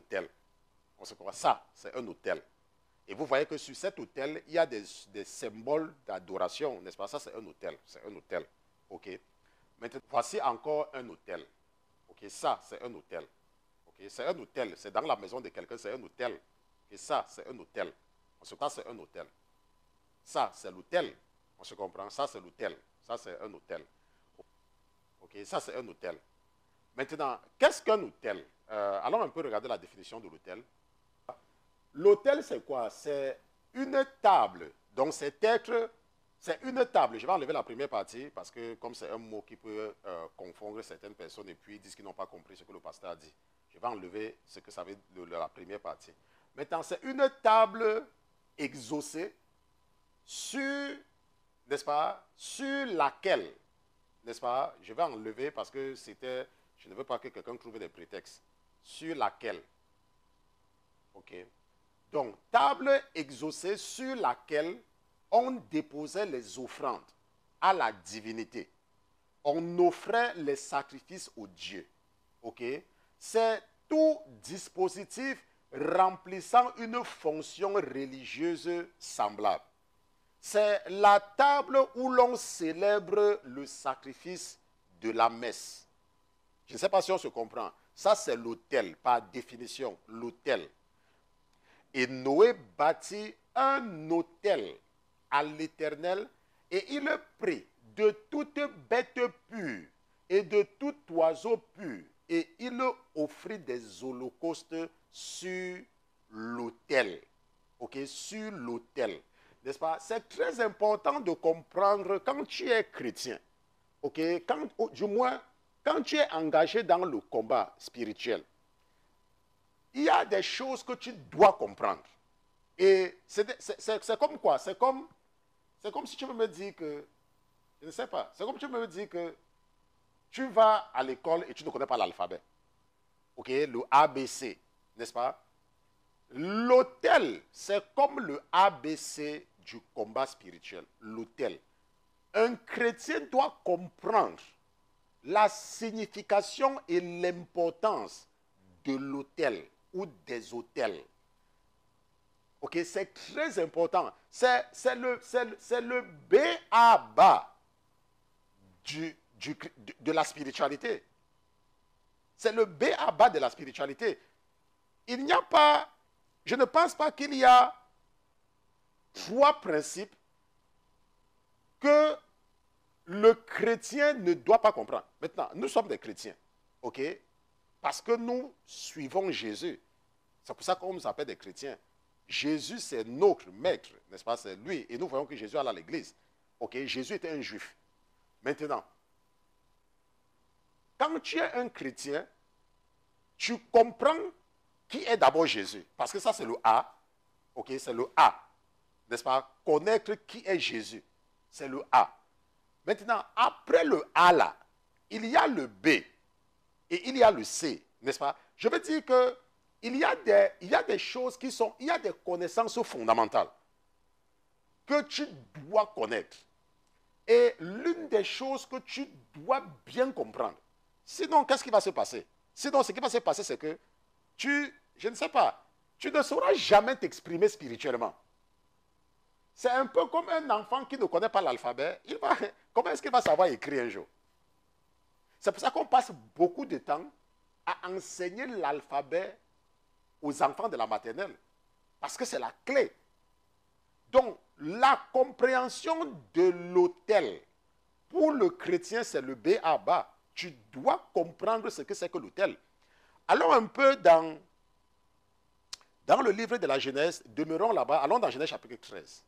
autel. On se croit, ça, c'est un autel. Et vous voyez que sur cet autel, il y a des symboles d'adoration, n'est-ce pas? Ça, c'est un autel. C'est un autel. OK? Maintenant, voici encore un autel. OK? Ça, c'est un autel. OK? C'est un autel. C'est dans la maison de quelqu'un, c'est un autel. Et ça, c'est un autel. En ce cas, c'est un autel. Ça, c'est l'autel. On se comprend? Ça, c'est l'autel. Ça, c'est un autel. OK? Ça, c'est un autel. Maintenant, qu'est-ce qu'un autel? Allons un peu regarder la définition de l'autel. L'autel, c'est quoi? C'est une table. Donc, c'est une table. Je vais enlever la première partie parce que comme c'est un mot qui peut confondre certaines personnes et puis ils disent qu'ils n'ont pas compris ce que le pasteur a dit. Je vais enlever ce que ça veut dire la première partie. Maintenant, c'est une table exaucée sur, n'est-ce pas, sur laquelle, n'est-ce pas, je vais enlever parce que c'était, je ne veux pas que quelqu'un trouve des prétextes, sur laquelle, ok. Donc, table exaucée sur laquelle on déposait les offrandes à la divinité. On offrait les sacrifices aux dieux, ok. C'est tout dispositif remplissant une fonction religieuse semblable. C'est la table où l'on célèbre le sacrifice de la messe. Je ne sais pas si on se comprend. Ça, c'est l'autel, par définition, l'autel. Et Noé bâtit un autel à l'Éternel et il prit de toute bête pure et de tout oiseau pur et il offrit des holocaustes sur l'autel. Ok, sur l'autel. N'est-ce pas? C'est très important de comprendre quand tu es chrétien. Ok, du moins, quand tu es engagé dans le combat spirituel, il y a des choses que tu dois comprendre. Et c'est comme quoi? C'est comme si tu veux me dire que, je ne sais pas, c'est comme si tu veux me dire que tu vas à l'école et tu ne connais pas l'alphabet. Ok, le ABC, n'est-ce pas? L'autel, c'est comme le ABC du combat spirituel, l'autel. Un chrétien doit comprendre la signification et l'importance de l'autel ou des autels. Ok, c'est très important. C'est le B.A.B.A. de la spiritualité. C'est le B.A.B.A. de la spiritualité. Il n'y a pas, je ne pense pas qu'il y a 3 principes que le chrétien ne doit pas comprendre. Maintenant, nous sommes des chrétiens, ok? Parce que nous suivons Jésus. C'est pour ça qu'on nous appelle des chrétiens. Jésus, c'est notre maître, n'est-ce pas? C'est lui. Et nous voyons que Jésus allait à l'église. Ok? Jésus était un juif. Maintenant, quand tu es un chrétien, tu comprends qui est d'abord Jésus. Parce que ça, c'est le A. Ok? C'est le A. N'est-ce pas? Connaître qui est Jésus. C'est le A. Maintenant, après le A là, il y a le B. Et il y a le C. N'est-ce pas? Je veux dire que il y a des choses qui sont, il y a des connaissances fondamentales que tu dois connaître. Et l'une des choses que tu dois bien comprendre, sinon qu'est-ce qui va se passer? Sinon ce qui va se passer c'est que je ne sais pas, tu ne sauras jamais t'exprimer spirituellement. C'est un peu comme un enfant qui ne connaît pas l'alphabet, comment est-ce qu'il va savoir écrire un jour? C'est pour ça qu'on passe beaucoup de temps à enseigner l'alphabet aux enfants de la maternelle. Parce que c'est la clé. Donc, la compréhension de l'autel, pour le chrétien, c'est le B.A.B.A. Tu dois comprendre ce que c'est que l'autel. Allons un peu dans le livre de la Genèse, demeurons là-bas, allons dans Genèse chapitre 13.